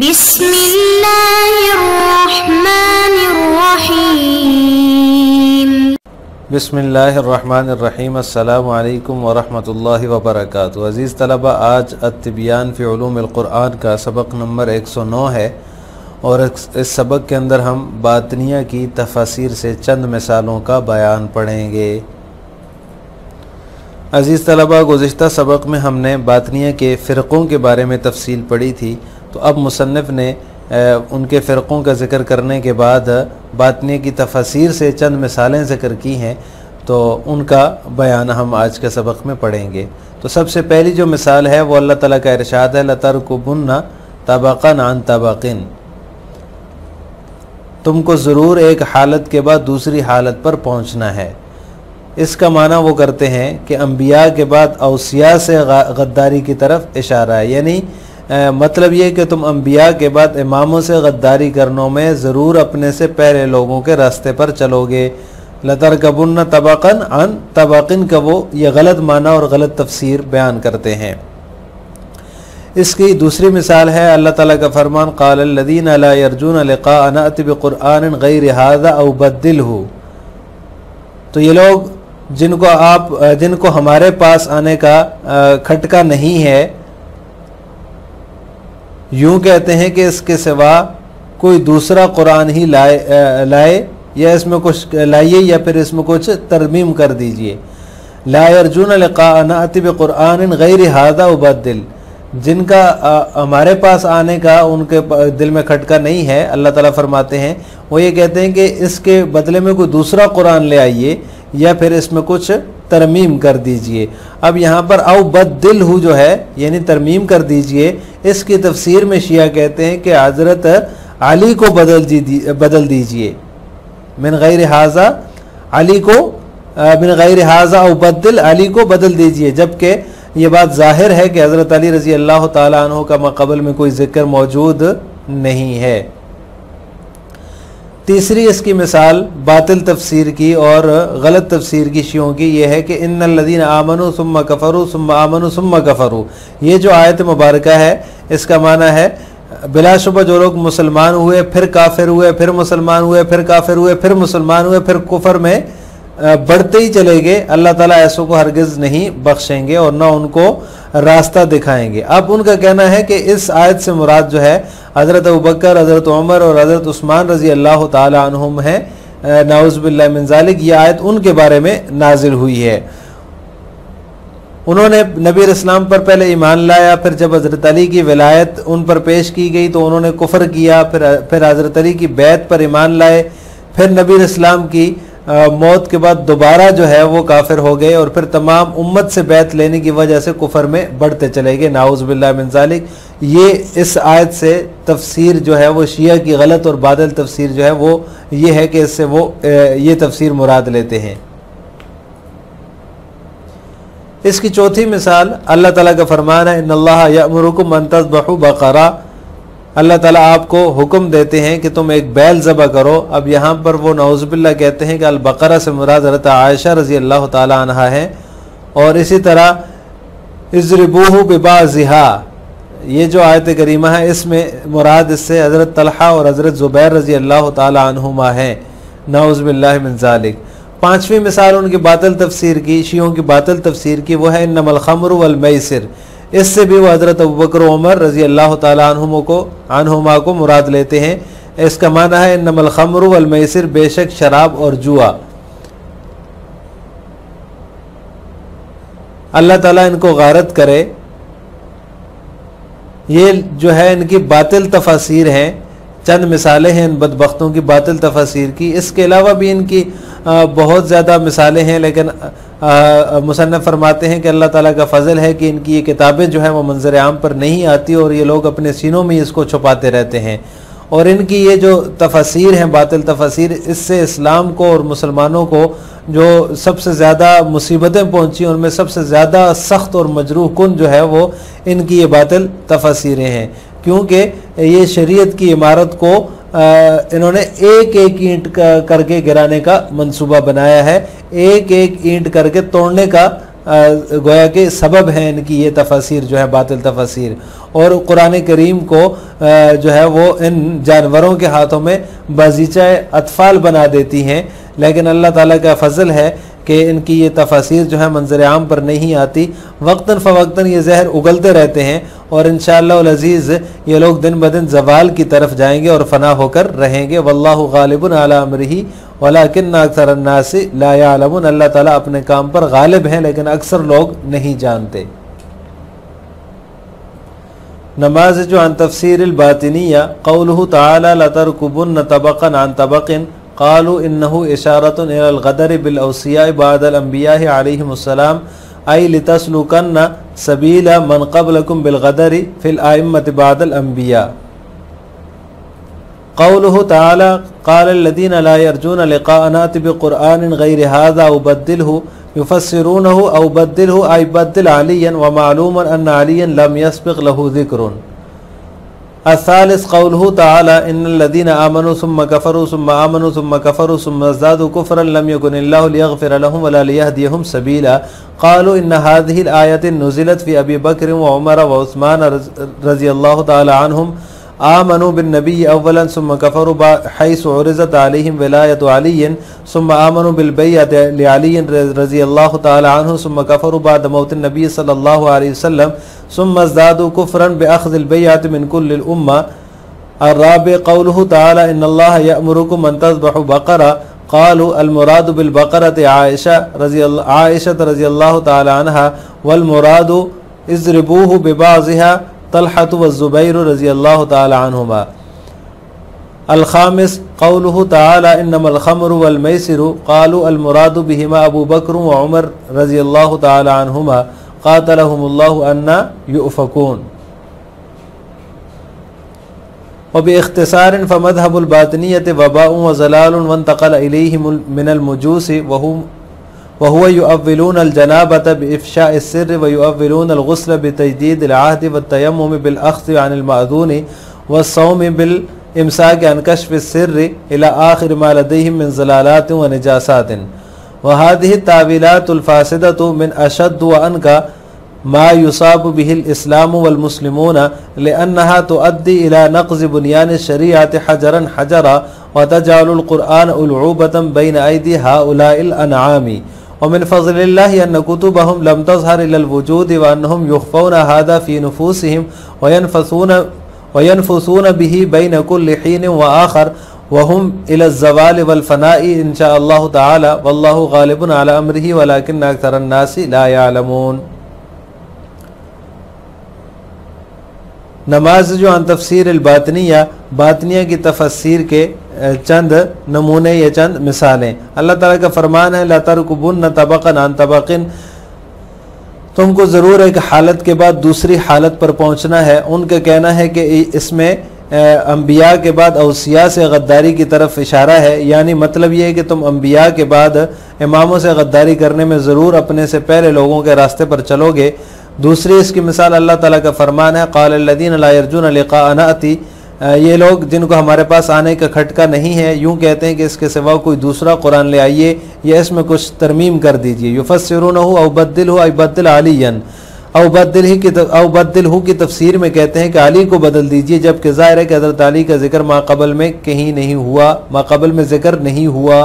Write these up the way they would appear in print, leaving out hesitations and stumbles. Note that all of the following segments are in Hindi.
बिस्मिल्लाहिर्रहमानिर्रहीम। बिस्मिल्लाहिर्रहमानिर्रहीम। अस्सलामु अलैकुम वरहमतुल्लाहि वबरकातुहू। अज़ीज़ तलबा, आज अत्तिबियान फ़ी उलूमिल क़ुरआन का सबक नंबर 109 है और इस सबक के अंदर हम बातनिया की तफसीर से चंद मिसालों का बयान पढ़ेंगे। अज़ीज़ तलबा, गुज़िश्ता सबक में हमने बातनिया के फ़िरक़ों के बारे में तफसील पढ़ी थी, तो अब मुसन्निफ़ ने उनके फ़िरक़ों का ज़िक्र करने के बाद बातनिया की तफसीर से चंद मिसालें ज़िक्र की हैं, तो उनका बयान हम आज के सबक में पढ़ेंगे। तो सबसे पहली जो मिसाल है वो अल्लाह ताला का इरशाद है, लतरकुबुन्ना तबक़न अन तबक़िन। तुमको ज़रूर एक हालत के बाद दूसरी हालत पर पहुँचना है। इसका माना वो करते हैं कि अम्बिया के बाद औसिया से गद्दारी की तरफ इशारा है, यानी मतलब ये कि तुम अम्बिया के बाद इमामों से गद्दारी करने में ज़रूर अपने से पहले लोगों के रास्ते पर चलोगे। लतरकबुन्ना तबक़न अन तबक़िन का वो ये गलत माना और गलत तफसीर बयान करते हैं। इसकी दूसरी मिसाल है अल्लाह ताला का फरमान, क़ालल्लज़ीना ला यरजूना लिक़ाअना अति बिक़ुरआनिन ग़ैरि हाज़ा औ बद्दिलहु। तो ये लोग जिनको हमारे पास आने का खटका नहीं है, यूँ कहते हैं कि इसके सिवा कोई दूसरा कुरान ही लाए या इसमें कुछ लाइए या फिर इसमें कुछ तरमीम कर दीजिए। ला यरजूना लिक़ाअना अति बिक़ुरआनिन ग़ैरि हाज़ा औ बद्दिल, जिनका हमारे पास आने का उनके दिल में खटका नहीं है, अल्लाह ताला फरमाते हैं वो ये कहते हैं कि इसके बदले में कोई दूसरा कुरान ले आइए या फिर इसमें कुछ तरमीम कर दीजिए। अब यहाँ पर औ बद्दिलहु जो है यानी तरमीम कर दीजिए, इसकी तफसीर में शिया कहते हैं कि हज़रत अली को बदल दीजिए। मिन गैर हाज़ा अली को मिन गैर हाज़ा औ बद्दिल, अली को बदल दीजिए, जबकि ये बात ज़ाहिर है कि हज़रत अली रज़ी अल्लाह ताला अन्हु का मक़बल में कोई ज़िक्र मौजूद नहीं है। तीसरी इसकी मिसाल बातिल तफसीर की और गलत तफसीर की शियों की यह है कि इन्नल्लज़ीना आमनू सुम्मा कफ़रू सुम्मा आमनू सुम्मा कफ़रू। ये जो आयत मुबारका है इसका माना है बिलाशुबा जो लोग मुसलमान हुए फिर काफिर हुए फिर मुसलमान हुए फिर काफिर हुए फिर मुसलमान हुए फिर कुफर में बढ़ते ही चले गए, अल्लाह ताला ऐसों को हरगिज़ नहीं बख्शेंगे और ना उनको रास्ता दिखाएंगे। अब उनका कहना है कि इस आयत से मुराद जो है हज़रत अबू बकर, हज़रत उमर और हज़रत उस्मान रज़ी अल्लाह ताला अन्हुम है, नाउज़ु बिल्लाहि मिन ज़ालिक। ये आयत उनके बारे में नाजिल हुई है। उन्होंने नबी इस्लाम पर पहले ईमान लाया, फिर जब हज़रत अली की विलायत उन पर पेश की गई तो उन्होंने कुफ़र किया, फिर हज़रत अली की बैत पर ईमान लाए, फिर नबी इस्लाम की मौत के बाद दोबारा जो है वो काफिर हो गए और फिर तमाम उम्मत से बैत लेने की वजह से कुफर में बढ़ते चले गए, नाउज़ु बिल्लाहि मिन ज़ालिक। ये इस आयत से तफसीर जो है वो शिया की गलत और बातिल तफसीर जो है वो ये है कि इससे वो ये तफसीर मुराद लेते हैं। इसकी चौथी मिसाल अल्लाह ताला का फरमान है, इन्नल्लाह यअमुरुकुम अन तज़बहू बक़रा। अल्लाह ताला आपको हुक्म देते हैं कि तुम एक बैल ज़बह करो। अब यहाँ पर वो नाउज़ु बिल्लाह कहते हैं कि अल बक़रा से मुराद हज़रत आयशा रज़ी अल्लाह ताला अन्हा है, और इसी तरह इज़रिबूहु बिबाज़िहा, ये जो आयत करीमा है इसमें मुराद इससे हज़रत तलहा और हज़रत ज़ुबैर रज़ी अल्लाह ताला अन्हुमा हैं, नाउज़ु बिल्लाहि मिन ज़ालिक। पाँचवीं मिसाल उनकी बातिल तफसीर की, शियों की बातिल तफसीर की, वो है इन्नमल ख़म्रु वल मैसिर। इससे भी वो हज़रत अबू बकर उमर रज़ी अल्लाह ताला अन्हुमा को मुराद लेते हैं। इसका माना है इन्नमल ख़म्रु वल मैसिर, बेशक शराब और जुआ। अल्लाह ताला इनको गारत करे। ये जो है इनकी बातिल तफसीर हैं, चंद मिसालें हैं इन बदबख्तों की बातिल तफसीर की। इसके अलावा भी इनकी बहुत ज़्यादा मिसालें हैं, लेकिन मुसन्निफ़ फरमाते हैं कि अल्लाह ताला का फ़ज़ल है कि इनकी ये किताबें जो हैं वो मंज़र आम पर नहीं आती और ये लोग अपने सीनों में इसको छुपाते रहते हैं। और इनकी ये जो तफसीर हैं बातिल तफसीर, इससे इस्लाम को और मुसलमानों को जो सबसे ज़्यादा मुसीबतें पहुँची उनमें सबसे ज़्यादा सख्त और मजरूह कुन जो है वो इनकी ये बातिल तफसीरें हैं, क्योंकि ये शरीयत की इमारत को इन्होंने एक एक ईंट करके गिराने का मंसूबा बनाया है, एक एक ईंट करके तोड़ने का गोया के सबब हैं इनकी ये तफसीर जो है बातिल तफसीर, और कुरान करीम को जो है वो इन जानवरों के हाथों में बाजीचा अतफाल बना देती हैं। लेकिन अल्लाह ताला का फ़ज़ल है कि इनकी ये तफसीर जो है मंजर आम पर नहीं आती, वक्तन फ़वक्तन ये जहर उगलते रहते हैं और इंशाअल्लाह अज़ीज़ ये लोग दिन ब दिन ज़वाल की तरफ जाएंगे और फ़ना होकर रहेंगे। वल्लाहु गालिबुन अला अम्रिही वलाकिन्न अक्सरन्नासि ला यअलमून। अल्लाह ताला अपने काम पर गालिब हैं लेकिन अक्सर लोग नहीं जानते। नमाज जो अन तफसीरिल बातिनिया क़ौलुहु तआला लतरकुबुन्न तबक़न अन तबक़िन क़ालू इन्नहु इशारतुन इलल ग़दरि बिल औसिया बअदल अंबिया अलैहिमुस्सलाम आई लितस्लुकन्न सबीला मन क़ब्लकुम बिल ग़दरि फ़िल आइम्मति बअदल अंबिया। क़ौलुहु तआला क़ालल्लज़ीना ला यरजूना लिक़ाअना अति बिक़ुरआनिन ग़ैरि हाज़ा औ बद्दिलहु युफ़स्सिरूनहु औ बद्दिलहु आई बद्दिल अलियन व मालूमन अन्ना अलियन लम यस्बिक़ लहु ज़िक्रुन। अस्सालिस क़ौलुहु तआला इन्नल्लज़ीना आमनू सुम्मा कफ़रू सुम्मा आमनू सुम्मा कफ़रू सुम्मा ज़्दादू कुफ़्रन लम यकुनिल्लाहु लियग़फ़िर लहुम वला लियहदियहुम सबीला। क़ालू इन्न हाज़िहिल आयति नुज़िलत फ़ी अबी बकर व उमर व उस्मान रज़ियल्लाहु तआला अन्हुम आमनू बिन नबी अव्वलन सुम्मा कफ़रू हैसु उरिज़त अलैहिम विलायतु अलिय्यिन सुम्मा आमनू बिल बैअति लिअलिय्यिन रज़ियल्लाहु तआला अन्हु सुम्मा कफ़रू बअद मौतिन नबी सल्लल्लाहु अलैहि वसल्लम सुम्मा ज़दादू कुफ़्रन बिअख़्ज़िल बैअति मिन कुल्लिल उम्मा। अर्राबि क़ौलुहु तआला इन्नल्लाह यअमुरुकुम अन तज़बहू बक़रा क़ालू अल मुरादु बिल बक़रति आयशा रज़ियल्लाहु तआला अन्हा वल मुरादु इज़रिबूहु बिबाज़िहा तलहतु व ज़ुबैर रज़ियल्लाहु तआला अन्हुमा। अल खामिस क़ौलुहु तआला इन्नमल ख़म्रु वल मैसिरु क़ालू अल मुरादु बिहिमा अबू बकर व उमर रज़ियल्लाहु तआला अन्हुमा क़ातलहुमुल्लाहु अन्ना युफ़कून। व बिइख़्तिसारिन फ़मज़हबुल बातिनिय्यति वबाउन व ज़लालुन वंतक़ल इलैहि मिनल मुजूसी वहुव युअव्विलूनल जनाबत बिइफ़शाइस सिर्र व युअव्विलूनल गुस्ल बितजदीदिल अहद व तयम्मुम बिल अख़्ज़ अनिल मअज़ून व सौम बिल इमसाक अन कश्फ़िस सिर्र इला आख़िर मा लदैहिम मिन ज़लालातिन व निजासातिन। व हाज़िहि तावीलातुल फ़ासिदतु मिन अशद्द व अनका मा युसाबु बिहिल इस्लामु वल मुस्लिमून लिअन्नहा तुअद्दी इला नक़्ज़ि बुनियान शरीअति हजरन हजरा व तजअलुल क़ुरआन उलऊबतन बैन अयदी हाउलाइल अनआमी। वमिन फ़ज़लिल्लाहि अन्न कुतुबहुम लम तज़हर इलल वुजूद व अन्नहुम युख़फ़ूना हाज़ा फ़ी नुफ़ूसिहिम व यनफ़ुसून बिही बैन कुल्लि हीन व आख़र व हुम इलल ज़वाल वल फ़नाई इंशाअल्लाहु तआला वल्लाहु ग़ालिबुन अला अम्रिही वलाकिन्न अक्सरन नासि ला यअलमून। नमाज जो अन तफसीर बातनिया बातनिया की तफसीर के चंद नमूने या चंद मिसालें। अल्लाह ताला का फरमान है ला तरकुबुन्न तबक़न अन तबक़िन, तुमको ज़रूर एक हालत के बाद दूसरी हालत पर पहुँचना है। उनका कहना है कि इसमें अम्बिया के बाद औसिया से गद्दारी की तरफ इशारा है, यानी मतलब ये है कि तुम अम्बिया के बाद इमामों से गद्दारी करने में ज़रूर अपने से पहले लोगों के रास्ते पर चलोगे। दूसरी इसकी मिसाल अल्लाह ताला का फरमान है क़ालल्लज़ीना ला यरजूना लिक़ाअना अति, ये लोग जिनको हमारे पास आने का खटका नहीं है यूँ कहते हैं कि इसके सिवा कोई दूसरा कुरान ले आइए या इसमें कुछ तरमीम कर दीजिए। युफ़स्सिरूनहु औ बद्दिलहु आई बद्दिल अलियन औ बद्दिलहु की तफसीर में कहते हैं कि अली को बदल दीजिए, जबकि ज़ाहिर है कि हज़रत अली का जिक्र माक़बल में कहीं नहीं हुआ, माक़बल में जिक्र नहीं हुआ।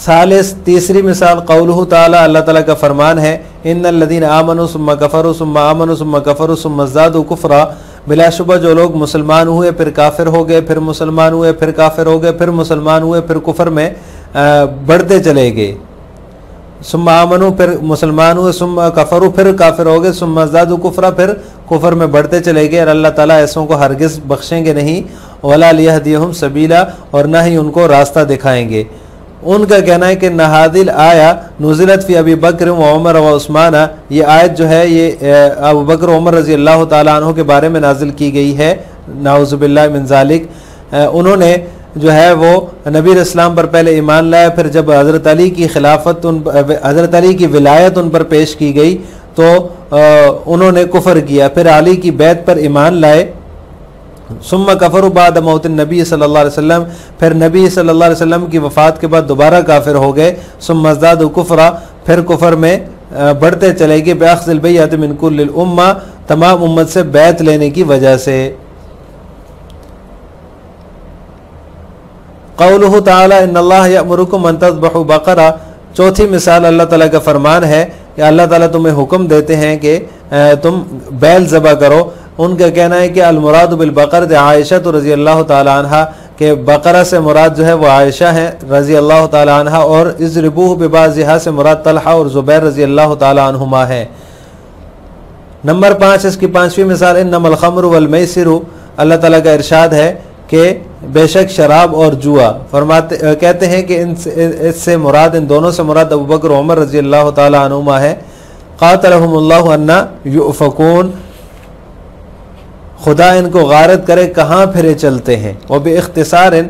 सालिस तीसरी मिसाल क़ौलुहु तआला अल्लाह ताला का फरमान है इन्नल्लज़ीना आमनू सुम्मा कफ़रू सुम्मा आमनू सुम्मा कफ़रू सुम्मा ज़्दादू कुफ़रा, बिलाशुबा जो लोग मुसलमान हुए फिर काफिर हो गए, फिर मुसलमान हुए फिर काफिर हो गए, फिर मुसलमान हुए फिर कुफर में बढ़ते चले गए। सुम्मा आमनू फिर मुसलमान हुए, सुम्मा कफरू फिर काफिर हो गए, सुम्मा ज़दादू कुफरा फिर कुफर में बढ़ते चले गए। और अल्लाह ताला ऐसों को हरगिज़ बख्शेंगे नहीं। वला लियहदियहुम सबीला, और न ही उनको रास्ता दिखाएंगे। उनका कहना है कि नहादिल आया नुज़िलत फ़ी अबी बकर व उमर व उस्मान, ये आयत जो है ये अबू बकर उमर रज़ी अल्लाह ताला अन्हु के बारे में नाजिल की गई है। नाउज़ु बिल्लाहि मिन ज़ालिक, उन्होंने जो है वो नबी इस्लाम पर पहले ईमान लाया, फिर जब हज़रत अली की खिलाफत हज़रत अली की विलायत उन पर पेश की गई तो उन्होंने कुफ़र किया, फिर अली की बैत पर ईमान लाए। सुम्मा कफर बाद मौत नबी सल्लल्लाहु अलैहि वसल्लम, फिर नबी सल्लल्लाहु अलैहि वसल्लम की वफ़ात के बाद दोबारा काफिर हो गए। सुम्मा ज़दादू कुफ़रा, फिर कुफर में बढ़ते चले गए। बेअख्ज़िल बैअत मिन कुल्लिल उम्मा, तमाम उम्मत से बैत लेने की वजह से। क़ौलुहु तआला इन्नल्लाह यअमुरुकुम अन तज़बहू बक़रा, चौथी मिसाल अल्लाह ताला का फरमान है कि अल्लाह ताला तुम्हें हुक्म देते हैं कि तुम बैल ज़बह करो। उनका कहना है कि अल मुराद बिल बकर आयशा तो रज़ी अल्लाह ताला अन्हा के बकरा से मुराद जो है वो आयशा है रज़ी अल्लाह ताला अन्हा, और इज़रिबूहु बिबाज़िहा से मुराद तलहा और ज़ुबैर रज़ी अल्लाह ताला अन्हुमा है। नंबर 5, इसकी पाँचवीं मिसाल इन्नमल खम्रु वल मैसिरु, अल्लाह ताला का इरशाद है कि बेशक शराब और जुआ, फरमाते कहते हैं कि इससे मुराद, इन दोनों से मुराद अबू बकर उमर रज़ी अल्लाह ताला अन्हुमा है। क़ातलहुमुल्लाहु अन्ना युफ़कून, खुदा इनको गारत करे कहाँ फिरे चलते हैं। वह बेइख्तिसारन,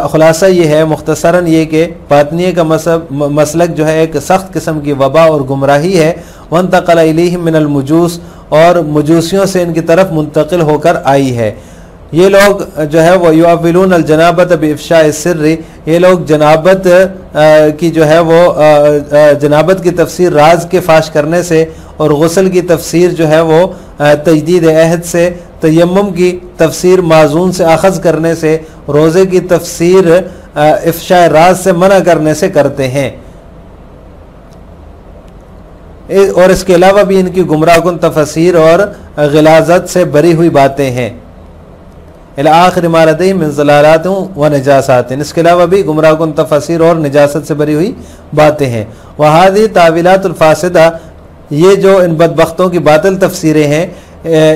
खुलासा ये है मुख्तसरन ये कि बातनिया का मसलक जो है एक सख्त किस्म की वबा और गुमराही है। वंतक़ल इलैहिम मिनल मुजूस, और मजूसियों से इनकी तरफ मुंतकिल होकर आई है। ये लोग जो है वो युअव्विलून अल जनाबत बिइफ़शाइ सिर्री, ये लोग जनाबत की जो है वो जनाबत की तफसीर राज के फाश करने से, और गुस्ल की तफसीर जो है वो तजदीद अहद से, तयम्मुम की तफसीर माजून से अखज़ करने से, रोज़े की तफसीर इफ़शाए राज से मना करने से करते हैं। और इसके अलावा भी इनकी गुमराहकुन तफसीर और गिलाज़त से भरी हुई बातें हैं। इला आखिर मा लदयहिम मिन ज़लालातिन व निजासातिन, इसके अलावा भी गुमराहकुन तफसीर और निजासत से भरी हुई बातें हैं। वहादी तावीलातुल फासिदा, ये जो इन बदबख्तों की बातिल तफसीरें हैं,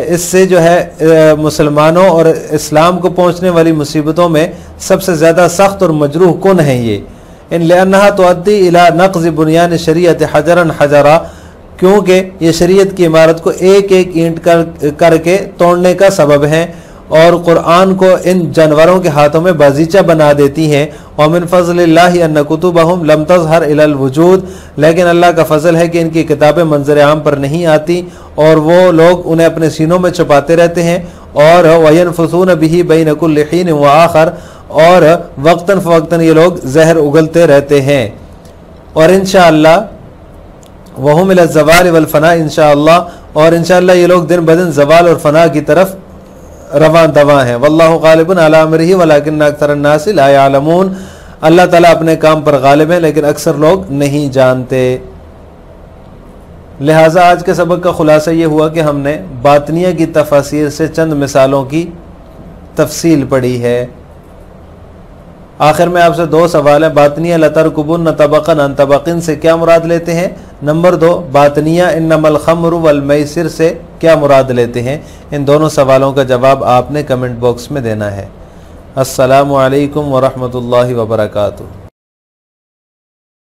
इससे जो है मुसलमानों और इस्लाम को पहुँचने वाली मुसीबतों में सबसे ज़्यादा सख्त और मजरूह कुन है ये। इन लिअन्नहा तुअद्दी इला नक़्ज़ बुनियान शरीयत हजरन हजरा, क्योंकि ये शरीयत की इमारत को एक एक ईंट करके तोड़ने का सबब है, और कुरान को इन जानवरों के हाथों में बाजीचा बना देती हैं। और मिन फ़ज़लिल्लाहि अन्न कुतुबहुम लम तज़हर इलल वजूद, लेकिन अल्लाह का फ़ज़ल है कि इनकी किताबें मंज़र आम पर नहीं आती, और वो लोग उन्हें अपने सीनों में छुपाते रहते हैं। और वयनफ़ुसून बिही बैन कुल्लि हीन व आखर, और वक्तन फ़वक्तन ये लोग जहर उगलते रहते हैं। और इंशाअल्लाह वहुम इला ज़वाल वल फ़ना, इंशाअल्लाह, और इंशाअल्लाह ये लोग दिन ब दिन ज़वाल और फ़ना की तरफ रवां दवा हैं। वल्लाहु गालिबुन अला अम्रिही वलाकिन्न अक्सरन नासि ला यअलमून, अल्लाह ताला अपने काम पर गालिब है लेकिन अक्सर लोग नहीं जानते। लिहाजा आज के सबक का खुलासा ये हुआ कि हमने बातनिया की तफसीर से चंद मिसालों की तफसील पढ़ी है। आखिर में आपसे दो सवाल है। बातनिया लतरकुबुन तबक़न अन तबक़िन से क्या मुराद लेते हैं? नंबर 2, बातनिया इन्नमल खम्रु वल मैसिर से क्या मुराद लेते हैं? इन दोनों सवालों का जवाब आपने कमेंट बॉक्स में देना है। अस्सलामु अलैकुम व रहमतुल्लाहि व बरकातुहू।